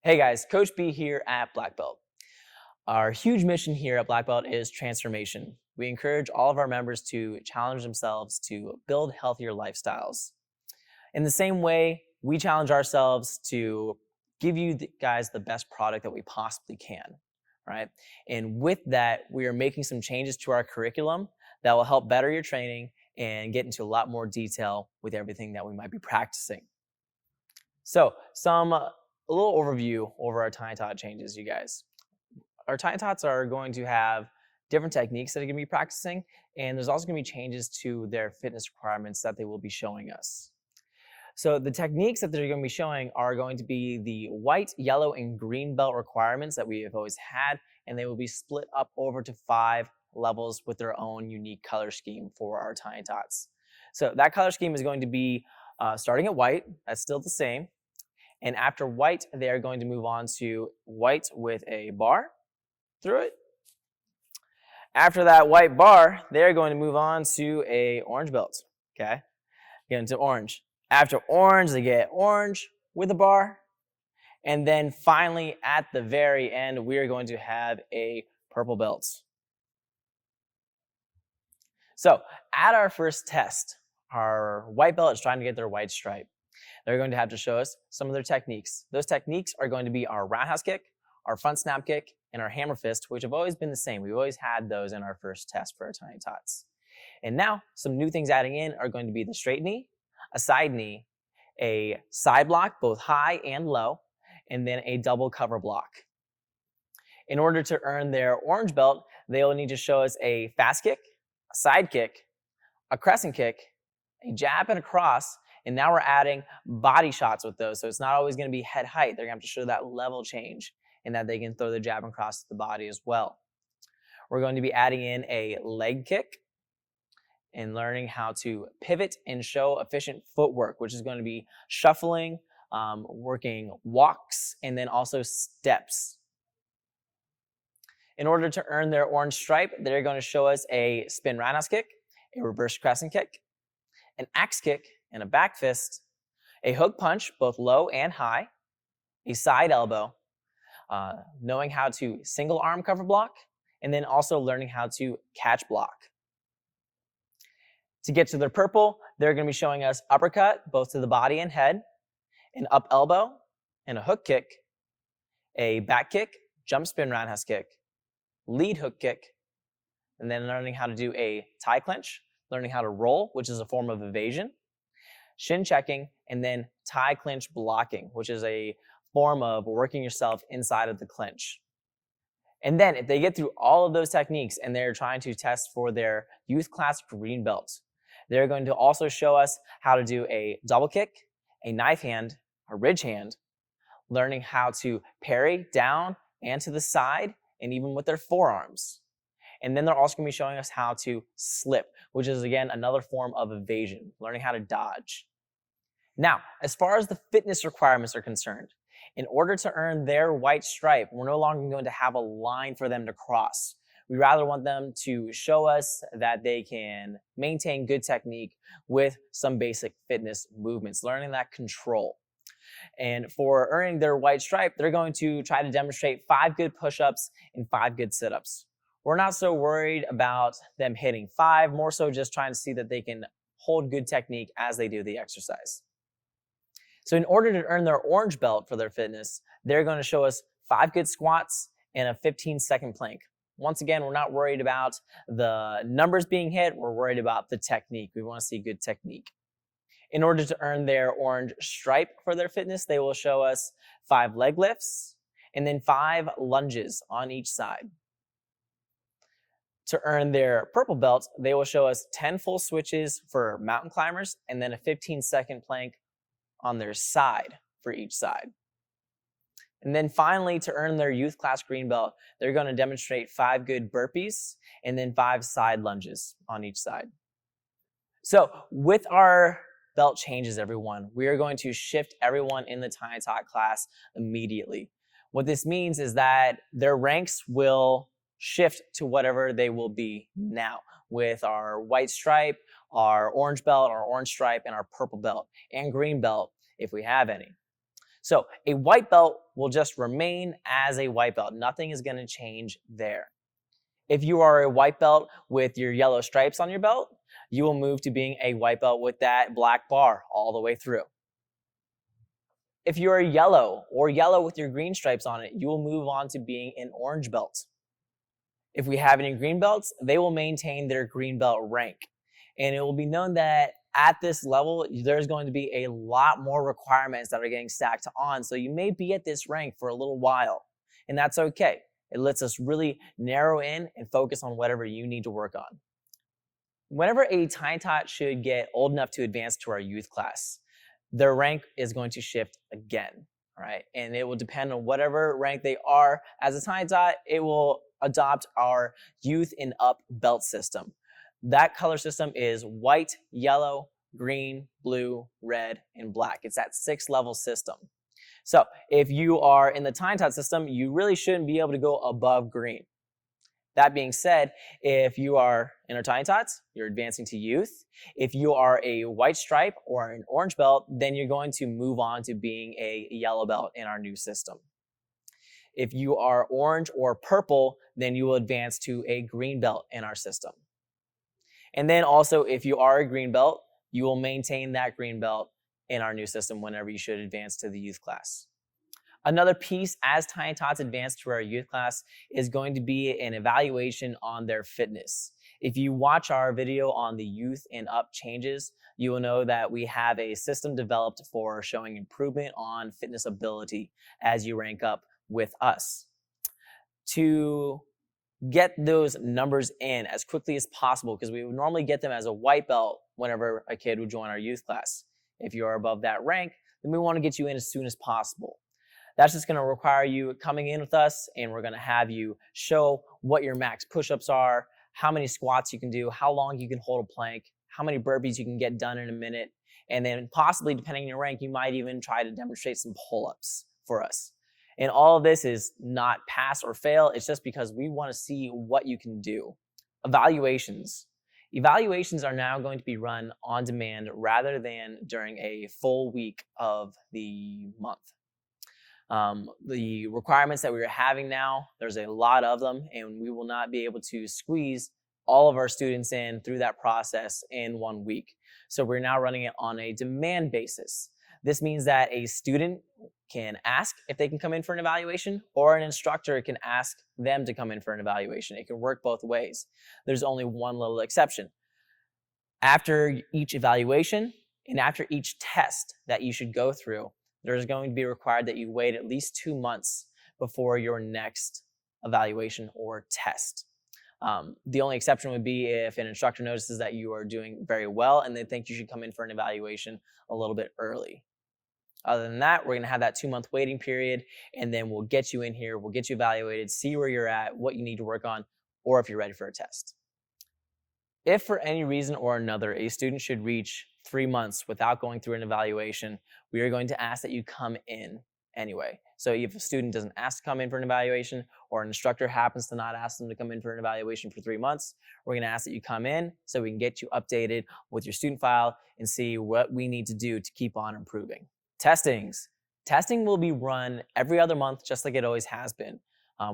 Hey guys, Coach B here at Black Belt. Our huge mission here at Black Belt is transformation. We encourage all of our members to challenge themselves to build healthier lifestyles. In the same way, we challenge ourselves to give you guys the best product that we possibly can, right? And with that, we are making some changes to our curriculum that will help better your training and get into a lot more detail with everything that we might be practicing. So, a little overview over our Tiny Tot changes, you guys. Our Tiny Tots are going to have different techniques that are going to be practicing, and there's also going to be changes to their fitness requirements that they will be showing us. So the techniques that they're going to be showing are going to be the white, yellow, and green belt requirements that we have always had, and they will be split up over to 5 levels with their own unique color scheme for our Tiny Tots. So that color scheme is going to be starting at white. That's still the same. And after white, they are going to move on to white with a bar through it. After that white bar, they're going to move on to a orange belt, okay? Get into orange. After orange, they get orange with a bar. And then finally, at the very end, we are going to have a purple belt. So at our first test, our white belt is trying to get their white stripe. They're going to have to show us some of their techniques. Those techniques are going to be our roundhouse kick, our front snap kick, and our hammer fist, which have always been the same. We've always had those in our first test for our Tiny Tots. And now, some new things adding in are going to be the straight knee, a side knee, a side block, both high and low, and then a double cover block. In order to earn their orange belt, they'll need to show us a fast kick, a side kick, a crescent kick, a jab and a cross, and now we're adding body shots with those. So it's not always going to be head height. They're going to have to show that level change and that they can throw the jab and cross to the body as well. We're going to be adding in a leg kick and learning how to pivot and show efficient footwork, which is going to be shuffling, working walks, and then also steps. In order to earn their orange stripe, they're going to show us a spin roundhouse kick, a reverse crescent kick, an axe kick, and a back fist, a hook punch, both low and high, a side elbow, knowing how to single arm cover block, and then also learning how to catch block. To get to their purple, they're going to be showing us uppercut, both to the body and head, an up elbow, and a hook kick, a back kick, jump spin roundhouse kick, lead hook kick, and then learning how to do a tie clinch, learning how to roll, which is a form of evasion, shin checking, and then tie clinch blocking, which is a form of working yourself inside of the clinch. And then if they get through all of those techniques and they're trying to test for their youth class green belt, they're going to also show us how to do a double kick, a knife hand, a ridge hand, learning how to parry down and to the side, and even with their forearms. And then they're also going to be showing us how to slip, which is, again, another form of evasion, learning how to dodge. Now, as far as the fitness requirements are concerned, in order to earn their white stripe, we're no longer going to have a line for them to cross. We rather want them to show us that they can maintain good technique with some basic fitness movements, learning that control. And for earning their white stripe, they're going to try to demonstrate 5 good push-ups and 5 good sit-ups. We're not so worried about them hitting 5, more so just trying to see that they can hold good technique as they do the exercise. So in order to earn their orange belt for their fitness, they're going to show us 5 good squats and a 15-second plank. Once again, we're not worried about the numbers being hit. We're worried about the technique. We want to see good technique. In order to earn their orange stripe for their fitness, they will show us 5 leg lifts and then 5 lunges on each side. To earn their purple belt, they will show us 10 full switches for mountain climbers and then a 15-second plank on their side for each side. And then finally, to earn their youth class green belt, they're going to demonstrate 5 good burpees and then 5 side lunges on each side. So with our belt changes, everyone, we are going to shift everyone in the Tiny Tot class immediately. What this means is that their ranks will shift to whatever they will be now with our white stripe, our orange belt, our orange stripe, and our purple belt, and green belt if we have any. So a white belt will just remain as a white belt. Nothing is going to change there. If you are a white belt with your yellow stripes on your belt, you will move to being a white belt with that black bar all the way through. If you are yellow or yellow with your green stripes on it, you will move on to being an orange belt. If we have any green belts, they will maintain their green belt rank. And it will be known that at this level, there's going to be a lot more requirements that are getting stacked on. So you may be at this rank for a little while, and that's okay. It lets us really narrow in and focus on whatever you need to work on. Whenever a Tiny Tot should get old enough to advance to our youth class, their rank is going to shift again, all right? And it will depend on whatever rank they are. As a Tiny Tot, it will adopt our youth and up belt system. That color system is white, yellow, green, blue, red, and black. It's that 6-level system. So if you are in the Tiny Tot system, you really shouldn't be able to go above green. That being said, if you are in our Tiny Tots, you're advancing to youth. If you are a white stripe or an orange belt, then you're going to move on to being a yellow belt in our new system. If you are orange or purple, then you will advance to a green belt in our system. And then also, if you are a green belt, you will maintain that green belt in our new system whenever you should advance to the youth class. Another piece as Tiny Tots advance to our youth class is going to be an evaluation on their fitness. If you watch our video on the youth and up changes, you will know that we have a system developed for showing improvement on fitness ability as you rank up with us. To get those numbers in as quickly as possible, because we would normally get them as a white belt whenever a kid would join our youth class. If you are above that rank, then we want to get you in as soon as possible. That's just going to require you coming in with us, and we're going to have you show what your max push-ups are, how many squats you can do, how long you can hold a plank, how many burpees you can get done in a minute, and then possibly, depending on your rank, you might even try to demonstrate some pull-ups for us. And all of this is not pass or fail. It's just because we want to see what you can do. Evaluations. Evaluations are now going to be run on demand rather than during a full week of the month. The requirements that we're having now, there's a lot of them, and we will not be able to squeeze all of our students in through that process in 1 week. So we're now running it on a demand basis. This means that a student can ask if they can come in for an evaluation, or an instructor can ask them to come in for an evaluation. It can work both ways. There's only one little exception. After each evaluation and after each test that you should go through, there's going to be required that you wait at least 2 months before your next evaluation or test. The only exception would be if an instructor notices that you are doing very well and they think you should come in for an evaluation a little bit early. Other than that, we're going to have that 2-month waiting period, and then we'll get you in here, we'll get you evaluated, see where you're at, what you need to work on, or if you're ready for a test. If for any reason or another a student should reach 3 months without going through an evaluation, we are going to ask that you come in anyway. So if a student doesn't ask to come in for an evaluation, or an instructor happens to not ask them to come in for an evaluation for 3 months, we're going to ask that you come in so we can get you updated with your student file and see what we need to do to keep on improving. Testings. Testing will be run every other month, just like it always has been.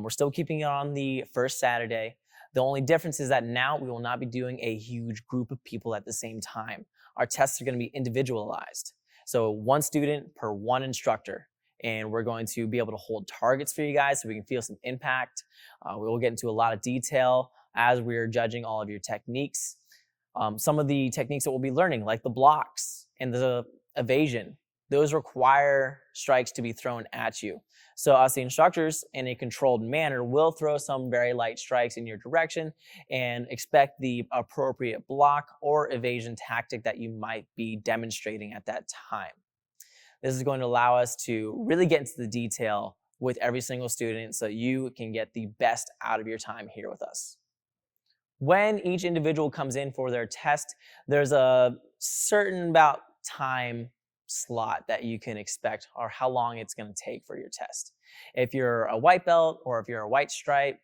We're still keeping it on the first Saturday. The only difference is that now we will not be doing a huge group of people at the same time. Our tests are going to be individualized. So 1 student per 1 instructor. And we're going to be able to hold targets for you guys so we can feel some impact. We will get into a lot of detail as we're judging all of your techniques. Some of the techniques that we'll be learning, like the blocks and the evasion, those require strikes to be thrown at you. So us, the instructors, in a controlled manner, will throw some very light strikes in your direction and expect the appropriate block or evasion tactic that you might be demonstrating at that time. This is going to allow us to really get into the detail with every single student so you can get the best out of your time here with us. When each individual comes in for their test, there's a certain about time slot that you can expect, or how long it's going to take for your test. If you're a white belt or if you're a white stripe,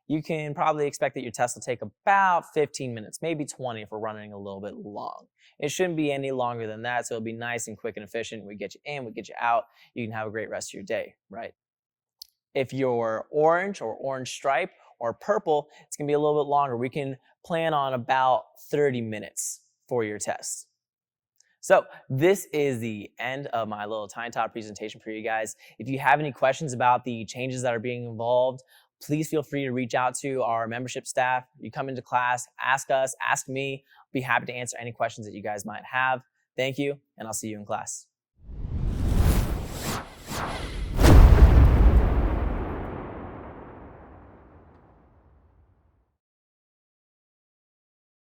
you can probably expect that your test will take about 15 minutes, maybe 20 if we're running a little bit long. It shouldn't be any longer than that, so it'll be nice and quick and efficient. We get you in, we get you out. You can have a great rest of your day, right? If you're orange or orange stripe or purple, it's gonna be a little bit longer. We can plan on about 30 minutes for your test. So this is the end of my little Tiny Tot presentation for you guys. If you have any questions about the changes that are being involved, please feel free to reach out to our membership staff. You come into class, ask us, ask me. I'll be happy to answer any questions that you guys might have. Thank you, and I'll see you in class.